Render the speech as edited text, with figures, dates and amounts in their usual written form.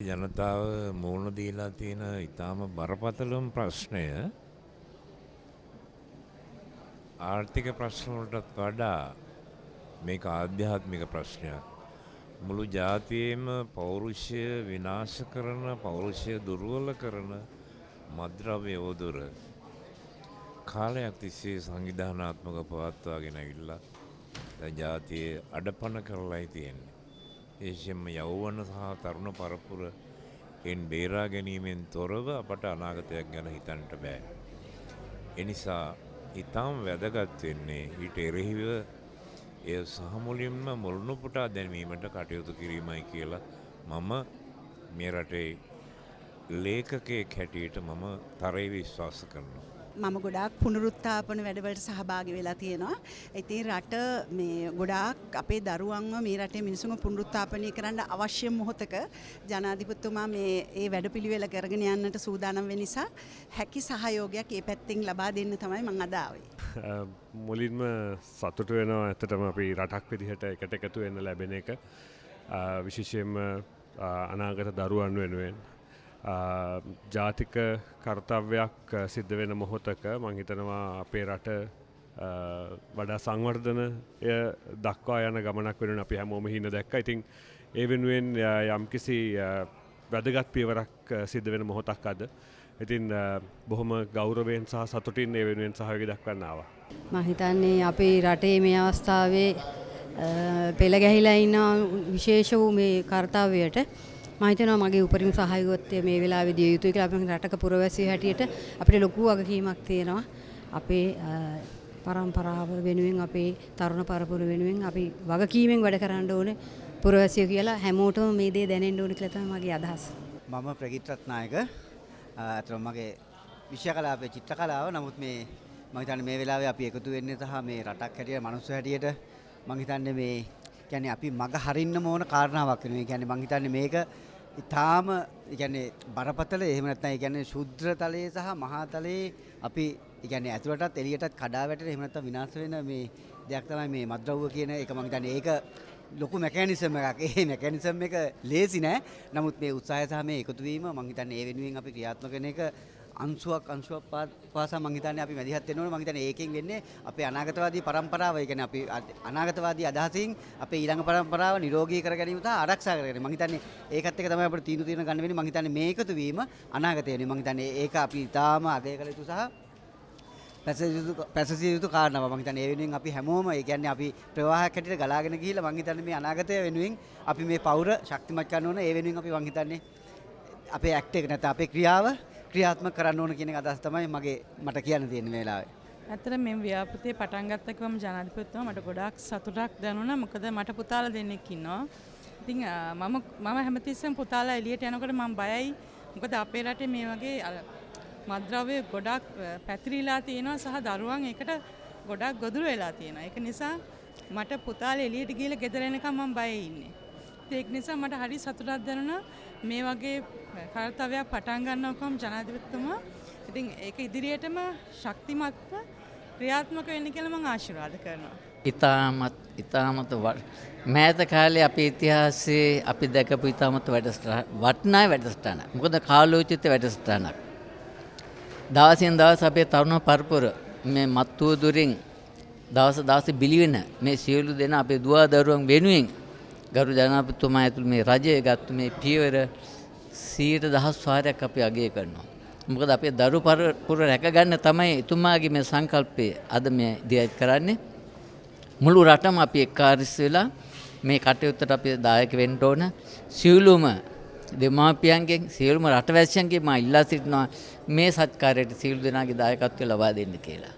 ජනතාව මුහුණ දීලා තියෙන ඉතාම බරපතලම ප්‍රශ්නය ආර්ථික ප්‍රශ්නවලටත් වඩා මේක ආධ්‍යාත්මික ප්‍රශ්නයක්. මුළු ජාතියේම පෞරුෂය විනාශ කරන, පෞරුෂය දුර්වල කරන මද්ද්‍රව්‍ය යෝදුර කාලයක් තිස්සේ සංවිධානාත්මක පවත්වාගෙන ඇවිල්ලා දැන් ජාතියේ අඩපණ කරලායි තියෙන්නේ. විශේෂයෙන්ම යෞවන සහ තරුණ පරපුර බේරා ගැනීමෙන් තොරව අපට අනාගතයක් ගැන හිතන්නට බෑ. එනිසා ඊටම වැදගත් වෙන්නේ ඊට එරෙහිව ඒ සහ මුලින්ම මුල්නු පුටා දැමීමට කටයුතු කිරීමයි කියලා මම මේ රටේ ලේඛකයෙක් හැටියට මම තරයේ විශ්වාස කරනවා. මම ගොඩාක් පුනරුත්ථාපන වැඩවලට සහභාගී වෙලා තියෙනවා. ඉතින් රට මේ ගොඩාක් අපේ දරුවන්ව මේ රටේ මිනිසුන්ව පුනරුත්ථාපනය කරන්න අවශ්‍ය මොහොතක ජනාධිපතිතුමා මේ වැඩපිළිවෙල කරගෙන යන්නට සූදානම් වෙන නිසා හැකි සහයෝගයක් ඒ පැත්තෙන් ලබා දෙන්න තමයි මම අද ආවේ. මුලින්ම සතුට වෙනවා ඇත්තටම අපි රටක් විදිහට එකට එකතු වෙන්න ලැබෙන එක. විශේෂයෙන්ම අනාගත දරුවන් වෙනුවෙන් ජාතික කර්තව්‍යයක් සිද්ධ වෙන මොහොතක මම හිතනවා අපේ රට වඩා සංවර්ධනය දක්වා යන ගමනක් වෙනුවෙන් අපි හැමෝම හින දැක්කා. ඉතින් ඒ වෙනුවෙන් යම්කිසි වැදගත් පියවරක් සිද්ධ වෙන මොහොතක් අද. ඉතින් බොහොම ගෞරවයෙන් සහ සතුටින් ඒ වෙනුවෙන් සහයෝගය දක්වන්න ආවා. මම හිතන්නේ අපේ රටේ මේ අවස්ථාවේ පෙළ ගැහිලා ඉන්න විශේෂ වූ මේ කර්තව්‍යයට මම හිතනවා මගේ උපරිම සහයෝගය මේ වෙලාවේ දිය යුතුයි කියලා. අපේ රටක පුරවැසිය හැටියට අපිට ලොකු වගකීමක් තියෙනවා. අපේ පරම්පරාව වෙනුවෙන්, අපේ තරුණ පරපුර වෙනුවෙන් අපි වගකීමෙන් වැඩ කරන්න ඕනේ පුරවැසිය කියලා හැමෝටම මේ දේ දැනෙන්න ඕනේ කියලා තමයි මගේ අදහස. මම ප්‍රගීත් රත්නායක. අතන මගේ විෂය කලාපේ චිත්‍ර කලාව. නමුත් මේ මම හිතන්නේ මේ වෙලාවේ අපි එකතු වෙන්නේ සහ මේ රටක් හැටියට, මිනිස්සු හැටියට මම හිතන්නේ මේ කියන්නේ අපි මග හරින්න ඕන කාරණාවක් වෙනවා. ඒ කියන්නේ මම හිතන්නේ මේක ඊටාම කියන්නේ බරපතල, එහෙම නැත්නම් ඒ කියන්නේ ශුද්ධ තලයේ සහ මහා තලයේ අපි කියන්නේ ඇතුළටත් එළියටත් කඩා වැටෙන, එහෙම නැත්නම් විනාශ වෙන මේ දෙයක් තමයි මේ මද්ද්‍රව්‍ය කියන එක. මම හිතන්නේ ඒක ලොකු මෙකැනිසම් එකක්. ඒ මෙකැනිසම් එක ලේසි නෑ. නමුත් මේ උත්සාහය සහ මේ එකතු වීම මම හිතන්නේ ඒ වෙනුවෙන් අපි ක්‍රියාත්මක වෙන එක අංශුවක් පාසා මම හිතන්නේ අපි මැදිහත් වෙන්න ඕනේ. මම හිතන්නේ ඒකෙන් වෙන්නේ අපේ අනාගතවාදී පරම්පරාව, ඒ කියන්නේ අපි අනාගතවාදී අදහසින් අපේ ඊළඟ පරම්පරාව නිරෝගී කර ගැනීම සහ ආරක්ෂා කර ගැනීම. මම හිතන්නේ ඒකත් එක තමයි අපිට තීන්දුව ගන්න වෙන්නේ. මම හිතන්නේ මේ එකතු වීම අනාගතය වෙන්නේ. මම හිතන්නේ ඒක අපි තාම අගය කළ යුතු සහ පැසසිය යුතු කාරණාවක්. මම හිතන්නේ ඒ වෙනුවෙන් අපි හැමෝම, ඒ කියන්නේ අපි ප්‍රවාහයක් හැටියට ගලාගෙන ගිහිල්ලා මම හිතන්නේ මේ අනාගතය වෙනුවෙන් අපි මේ පෞර ශක්තිමත් කරන්න ඕන. ඒ වෙනුවෙන් අපි මම හිතන්නේ අපේ ඇක්ට් එක නැත්නම් අපේ ක්‍රියාව ක්‍රියාත්මක කරන්න ඕන කියන අදහස තමයි මට කියන්න තියෙන්නේ මේ වෙලාවේ. ඇත්තට මේ ව්‍යාපෘතිය පටන් ගත්ත කිව්වම ජනාධිපතිතුමා මට ගොඩාක් සතුටක් දැනුණා. මොකද මට පුතාලා දෙන්නෙක් ඉන්නවා. ඉතින් මම හැමතිස්සෙම පුතාලා එළියට යනකොට මම බයයි. මොකද අපේ රටේ මේ වගේ මද්ද්‍රව්‍ය ගොඩාක් පැතිරිලා තියෙනවා සහ දරුවන් ඒකට ගොඩාක් ගොදුරු වෙලා තියෙනවා. ඒක නිසා මට පුතාලා එළියට ගිහලා ගෙදර එනකම් මම බයයි ඉන්නේ. ඒක නිසා මට හරි සතුටක් දැනුණා මේ වගේ කාර්යයක් පටන් ගන්නකොම් ජනාධිපතිතුමා. ඉතින් ඒක ඉදිරියටම ශක්තිමත්ව ක්‍රියාත්මක වෙන්න කියලා මම ආශිර්වාද කරනවා. ඉතාමත් මෑත කාලේ අපේ ඉතිහාසයේ අපි දැකපු ඉතාමත් වටිනා වැඩසටහනක්. මොකද කාලෝචිත වැඩසටහනක්. දවසින් දවස අපේ තරුණ පරපුර මේ මත්තුව දුරින් දවස බිලිවෙන මේ සියලු දෙනා අපේ දුවා දරුවන් වෙනුවෙන් ගරු ජනාධිපතිතුමා ඇතුළු මේ රජය ගත්ත මේ පියවර 100,000 වාරයක් අපි අගය කරනවා. මොකද අපේ දරු පරපුර රැකගන්න තමයි එතුමාගේ මේ සංකල්පය අද මේ දියත් කරන්නේ. මුළු රටම අපි එක්කාරිස් වෙලා මේ කටයුත්තට අපි දායක වෙන්න ඕන. සියලුම දෙමාපියන්ගෙන්, සියලුම රටවැසියන්ගෙන් මා ඉල්ලා සිටිනවා මේ සත්කාරයට සියලු දෙනාගේ දායකත්වය ලබා දෙන්න කියලා.